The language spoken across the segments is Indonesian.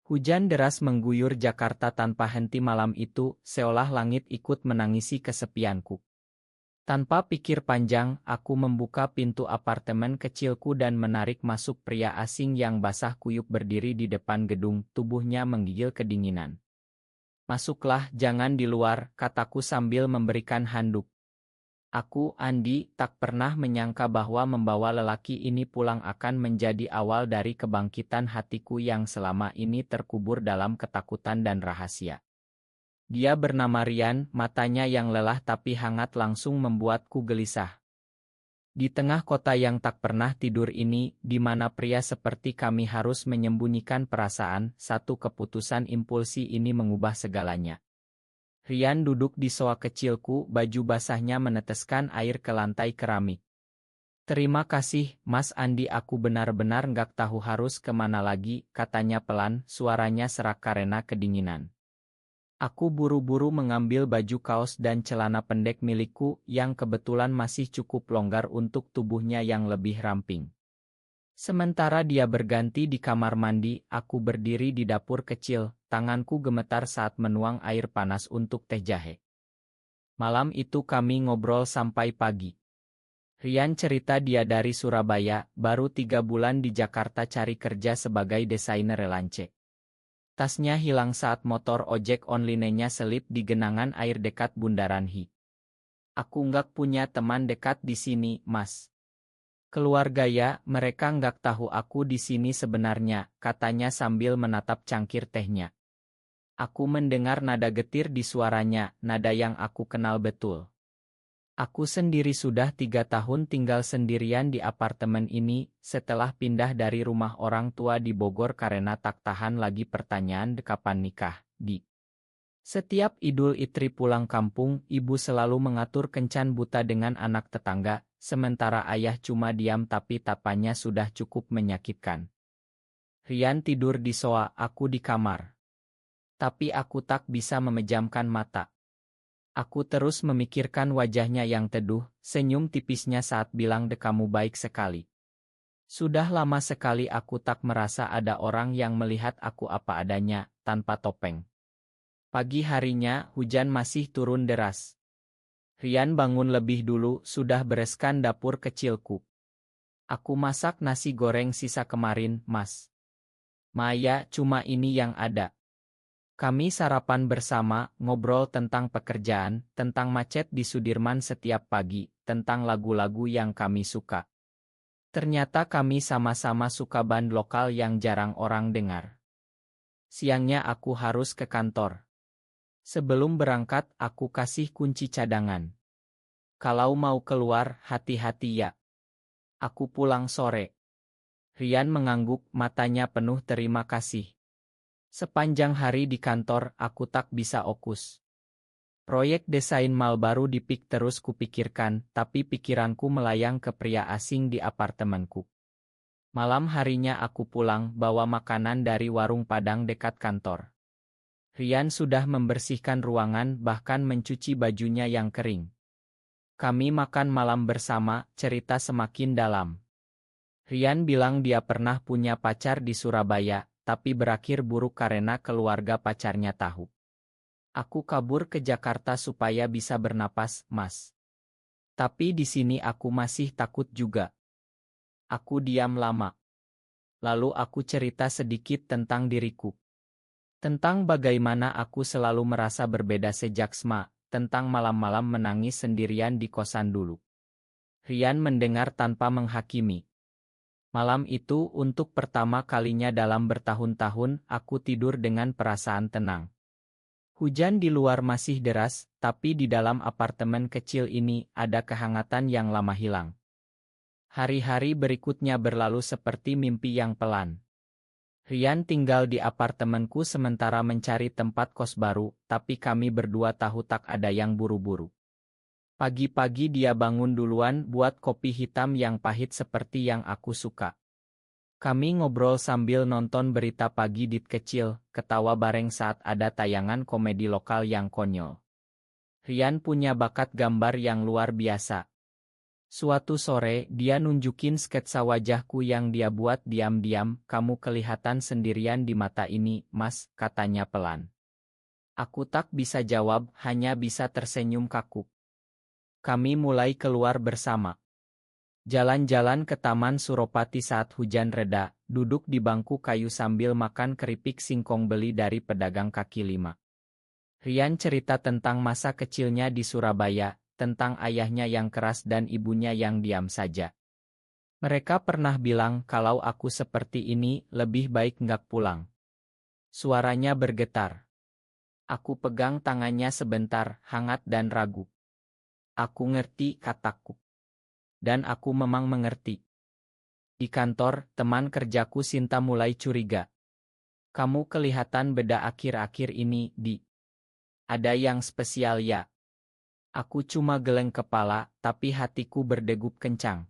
Hujan deras mengguyur Jakarta tanpa henti malam itu, seolah langit ikut menangisi kesepianku. Tanpa pikir panjang, aku membuka pintu apartemen kecilku dan menarik masuk pria asing yang basah kuyup berdiri di depan gedung, tubuhnya menggigil kedinginan. "Masuklah, jangan di luar," kataku sambil memberikan handuk. Aku, Andi, tak pernah menyangka bahwa membawa lelaki ini pulang akan menjadi awal dari kebangkitan hatiku yang selama ini terkubur dalam ketakutan dan rahasia. Dia bernama Rian, matanya yang lelah tapi hangat langsung membuatku gelisah. Di tengah kota yang tak pernah tidur ini, di mana pria seperti kami harus menyembunyikan perasaan, satu keputusan impulsi ini mengubah segalanya. Rian duduk di sofa kecilku, baju basahnya meneteskan air ke lantai keramik. "Terima kasih, Mas Andi, aku benar-benar nggak tahu harus kemana lagi," katanya pelan, suaranya serak karena kedinginan. Aku buru-buru mengambil baju kaos dan celana pendek milikku yang kebetulan masih cukup longgar untuk tubuhnya yang lebih ramping. Sementara dia berganti di kamar mandi, aku berdiri di dapur kecil, tanganku gemetar saat menuang air panas untuk teh jahe. Malam itu kami ngobrol sampai pagi. Rian cerita dia dari Surabaya, baru 3 bulan di Jakarta cari kerja sebagai desainer relance. Tasnya hilang saat motor ojek online-nya selip di genangan air dekat Bundaran HI. "Aku nggak punya teman dekat di sini, Mas. Keluarga ya, mereka nggak tahu aku di sini sebenarnya," katanya sambil menatap cangkir tehnya. Aku mendengar nada getir di suaranya, nada yang aku kenal betul. Aku sendiri sudah 3 tahun tinggal sendirian di apartemen ini, setelah pindah dari rumah orang tua di Bogor karena tak tahan lagi pertanyaan kapan nikah, Di. Setiap Idul Fitri pulang kampung, ibu selalu mengatur kencan buta dengan anak tetangga, sementara ayah cuma diam tapi tapannya sudah cukup menyakitkan. Rian tidur di sofa, aku di kamar. Tapi aku tak bisa memejamkan mata. Aku terus memikirkan wajahnya yang teduh, senyum tipisnya saat bilang kamu baik sekali. Sudah lama sekali aku tak merasa ada orang yang melihat aku apa adanya, tanpa topeng. Pagi harinya, hujan masih turun deras. Rian bangun lebih dulu, sudah bereskan dapur kecilku. "Aku masak nasi goreng sisa kemarin, Mas." "Maya, cuma ini yang ada." Kami sarapan bersama, ngobrol tentang pekerjaan, tentang macet di Sudirman setiap pagi, tentang lagu-lagu yang kami suka. Ternyata kami sama-sama suka band lokal yang jarang orang dengar. Siangnya aku harus ke kantor. Sebelum berangkat, aku kasih kunci cadangan. "Kalau mau keluar, hati-hati ya. Aku pulang sore." Rian mengangguk, matanya penuh terima kasih. Sepanjang hari di kantor, aku tak bisa fokus. Proyek desain mal baru di PIK terus kupikirkan, tapi pikiranku melayang ke pria asing di apartemenku. Malam harinya aku pulang, bawa makanan dari warung Padang dekat kantor. Rian sudah membersihkan ruangan, bahkan mencuci bajunya yang kering. Kami makan malam bersama, cerita semakin dalam. Rian bilang dia pernah punya pacar di Surabaya, tapi berakhir buruk karena keluarga pacarnya tahu. "Aku kabur ke Jakarta supaya bisa bernapas, Mas. Tapi di sini aku masih takut juga." Aku diam lama. Lalu aku cerita sedikit tentang diriku. Tentang bagaimana aku selalu merasa berbeda sejak SMA, tentang malam-malam menangis sendirian di kosan dulu. Rian mendengar tanpa menghakimi. Malam itu, untuk pertama kalinya dalam bertahun-tahun, aku tidur dengan perasaan tenang. Hujan di luar masih deras, tapi di dalam apartemen kecil ini ada kehangatan yang lama hilang. Hari-hari berikutnya berlalu seperti mimpi yang pelan. Rian tinggal di apartemenku sementara mencari tempat kos baru, tapi kami berdua tahu tak ada yang buru-buru. Pagi-pagi dia bangun duluan buat kopi hitam yang pahit seperti yang aku suka. Kami ngobrol sambil nonton berita pagi di kecil, ketawa bareng saat ada tayangan komedi lokal yang konyol. Rian punya bakat gambar yang luar biasa. Suatu sore, dia nunjukin sketsa wajahku yang dia buat diam-diam. Kamu kelihatan sendirian di mata ini, Mas, katanya pelan. Aku tak bisa jawab, hanya bisa tersenyum kaku. Kami mulai keluar bersama. Jalan-jalan ke Taman Suropati saat hujan reda, duduk di bangku kayu sambil makan keripik singkong beli dari pedagang kaki lima. Rian cerita tentang masa kecilnya di Surabaya, tentang ayahnya yang keras dan ibunya yang diam saja. Mereka pernah bilang kalau aku seperti ini, lebih baik nggak pulang. Suaranya bergetar. Aku pegang tangannya sebentar, hangat dan ragu. Aku ngerti, kataku. Dan aku memang mengerti. Di kantor, teman kerjaku Sinta mulai curiga. Kamu kelihatan beda akhir-akhir ini, Di. Ada yang spesial ya? Aku cuma geleng kepala, tapi hatiku berdegup kencang.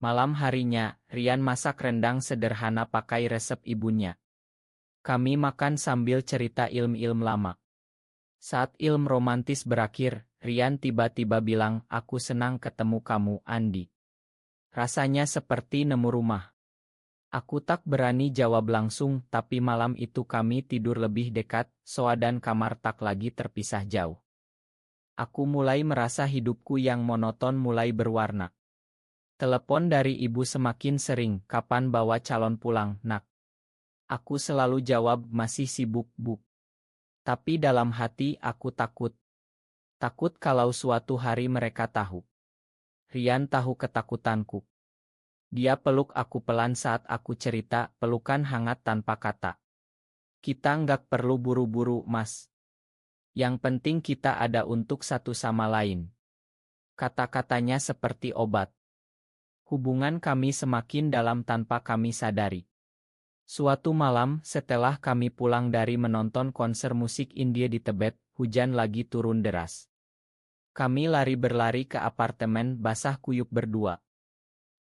Malam harinya, Rian masak rendang sederhana pakai resep ibunya. Kami makan sambil cerita ilmu-ilmu lama. Saat ilmu romantis berakhir, Rian tiba-tiba bilang, aku senang ketemu kamu, Andi. Rasanya seperti nemu rumah. Aku tak berani jawab langsung, tapi malam itu kami tidur lebih dekat, soa dan kamar tak lagi terpisah jauh. Aku mulai merasa hidupku yang monoton mulai berwarna. Telepon dari ibu semakin sering, kapan bawa calon pulang, nak? Aku selalu jawab, masih sibuk, Bu. Tapi dalam hati aku takut. Takut kalau suatu hari mereka tahu. Rian tahu ketakutanku. Dia peluk aku pelan saat aku cerita, pelukan hangat tanpa kata. Kita nggak perlu buru-buru, Mas. Yang penting kita ada untuk satu sama lain. Kata-katanya seperti obat. Hubungan kami semakin dalam tanpa kami sadari. Suatu malam, setelah kami pulang dari menonton konser musik India di Tibet, hujan lagi turun deras. Kami lari berlari ke apartemen basah kuyup berdua.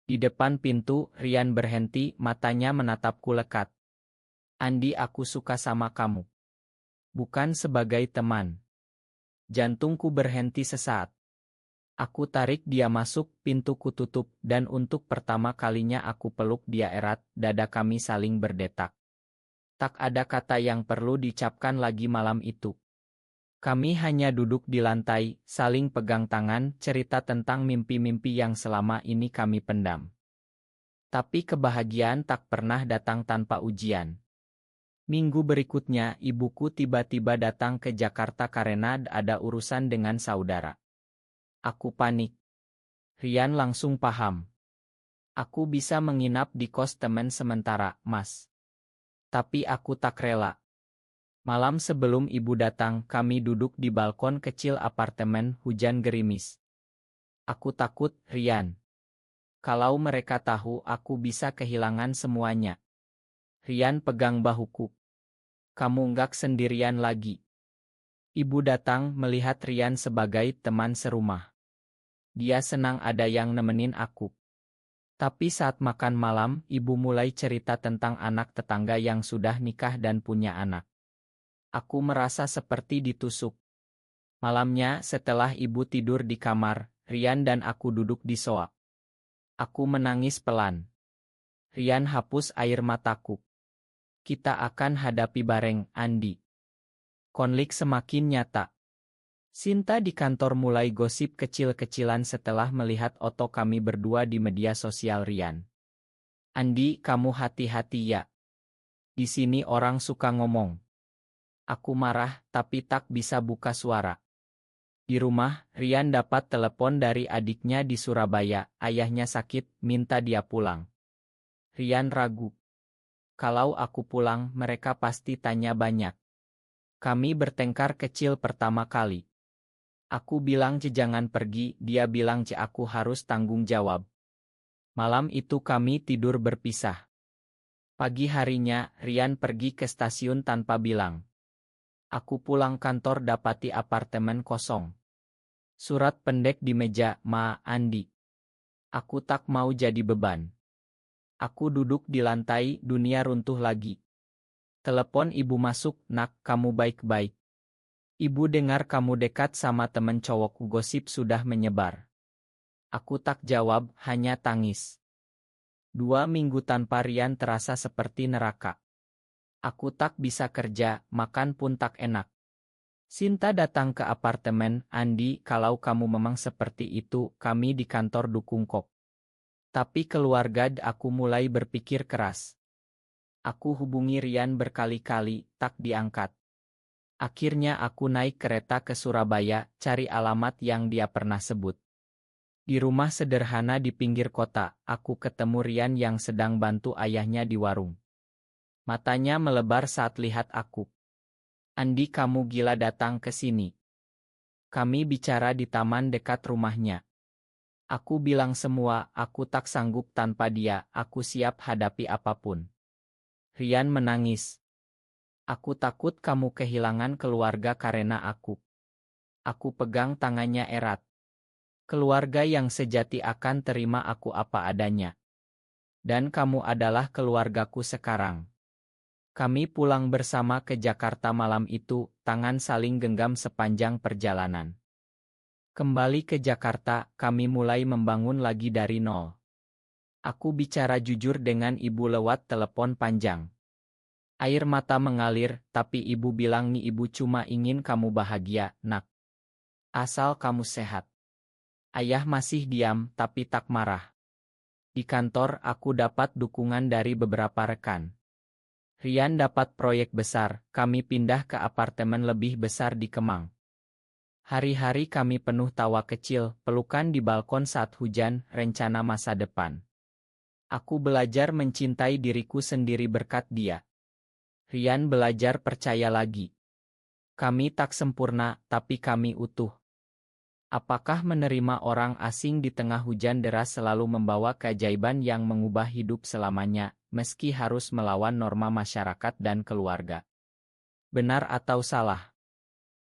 Di depan pintu, Rian berhenti, matanya menatapku lekat. Andi, aku suka sama kamu. Bukan sebagai teman. Jantungku berhenti sesaat. Aku tarik dia masuk, pintuku tutup, dan untuk pertama kalinya aku peluk dia erat, dada kami saling berdetak. Tak ada kata yang perlu dicapkan lagi malam itu. Kami hanya duduk di lantai, saling pegang tangan, cerita tentang mimpi-mimpi yang selama ini kami pendam. Tapi kebahagiaan tak pernah datang tanpa ujian. Minggu berikutnya, ibuku tiba-tiba datang ke Jakarta karena ada urusan dengan saudara. Aku panik. Rian langsung paham. Aku bisa menginap di kos teman sementara, Mas. Tapi aku tak rela. Malam sebelum ibu datang, kami duduk di balkon kecil apartemen, hujan gerimis. Aku takut, Rian. Kalau mereka tahu, aku bisa kehilangan semuanya. Rian pegang bahuku. Kamu nggak sendirian lagi. Ibu datang melihat Rian sebagai teman serumah. Dia senang ada yang nemenin aku. Tapi saat makan malam, ibu mulai cerita tentang anak tetangga yang sudah nikah dan punya anak. Aku merasa seperti ditusuk. Malamnya, setelah ibu tidur di kamar, Rian dan aku duduk di sofa. Aku menangis pelan. Rian hapus air mataku. Kita akan hadapi bareng, Andi. Konflik semakin nyata. Sinta di kantor mulai gosip kecil-kecilan setelah melihat foto kami berdua di media sosial Rian. Andi, kamu hati-hati ya. Di sini orang suka ngomong. Aku marah, tapi tak bisa buka suara. Di rumah, Rian dapat telepon dari adiknya di Surabaya, ayahnya sakit, minta dia pulang. Rian ragu. Kalau aku pulang, mereka pasti tanya banyak. Kami bertengkar kecil pertama kali. Aku bilang jangan pergi, dia bilang aku harus tanggung jawab. Malam itu kami tidur berpisah. Pagi harinya, Rian pergi ke stasiun tanpa bilang. Aku pulang kantor dapati apartemen kosong. Surat pendek di meja, Ma, Andi. Aku tak mau jadi beban. Aku duduk di lantai, dunia runtuh lagi. Telepon ibu masuk, nak, kamu baik-baik. Ibu dengar kamu dekat sama temen cowokku, gosip sudah menyebar. Aku tak jawab, hanya tangis. 2 minggu tanpa Rian terasa seperti neraka. Aku tak bisa kerja, makan pun tak enak. Sinta datang ke apartemen, Andi, kalau kamu memang seperti itu, kami di kantor dukung kok. Tapi keluarga aku mulai berpikir keras. Aku hubungi Rian berkali-kali, tak diangkat. Akhirnya aku naik kereta ke Surabaya, cari alamat yang dia pernah sebut. Di rumah sederhana di pinggir kota, aku ketemu Rian yang sedang bantu ayahnya di warung. Matanya melebar saat lihat aku. Andi, kamu gila datang ke sini. Kami bicara di taman dekat rumahnya. Aku bilang semua, aku tak sanggup tanpa dia, aku siap hadapi apapun. Rian menangis. Aku takut kamu kehilangan keluarga karena aku. Aku pegang tangannya erat. Keluarga yang sejati akan terima aku apa adanya. Dan kamu adalah keluargaku sekarang. Kami pulang bersama ke Jakarta malam itu, tangan saling genggam sepanjang perjalanan. Kembali ke Jakarta, kami mulai membangun lagi dari nol. Aku bicara jujur dengan ibu lewat telepon panjang. Air mata mengalir, tapi ibu bilang nih, ibu cuma ingin kamu bahagia, nak. Asal kamu sehat. Ayah masih diam, tapi tak marah. Di kantor, aku dapat dukungan dari beberapa rekan. Rian dapat proyek besar, kami pindah ke apartemen lebih besar di Kemang. Hari-hari kami penuh tawa kecil, pelukan di balkon saat hujan, rencana masa depan. Aku belajar mencintai diriku sendiri berkat dia. Rian belajar percaya lagi. Kami tak sempurna, tapi kami utuh. Apakah menerima orang asing di tengah hujan deras selalu membawa keajaiban yang mengubah hidup selamanya, meski harus melawan norma masyarakat dan keluarga? Benar atau salah?